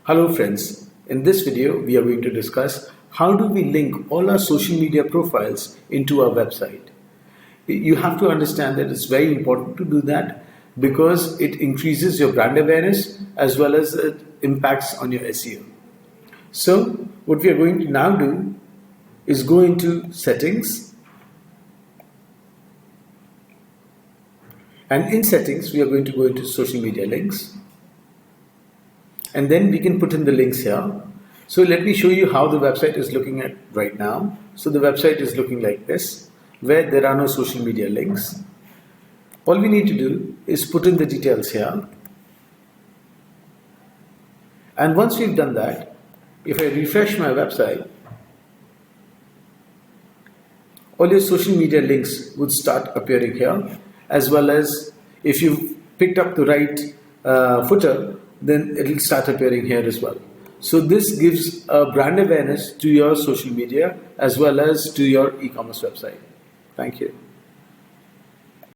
Hello friends, in this video we are going to discuss how do we link all our social media profiles into our website. You have to understand that it's very important to do that because it increases your brand awareness as well as it impacts on your SEO. So what we are going to now do is go into settings, and in settings we are going to go into social media links. And then we can put in the links here. So let me show you how the website is looking at right now. So the website is looking like this, where there are no social media links. All we need to do is put in the details here. And once we've done that, if I refresh my website, all your social media links would start appearing here, as well as if you've picked up the right footer, then it will start appearing here as well. So this gives a brand awareness to your social media as well as to your e-commerce website. Thank you.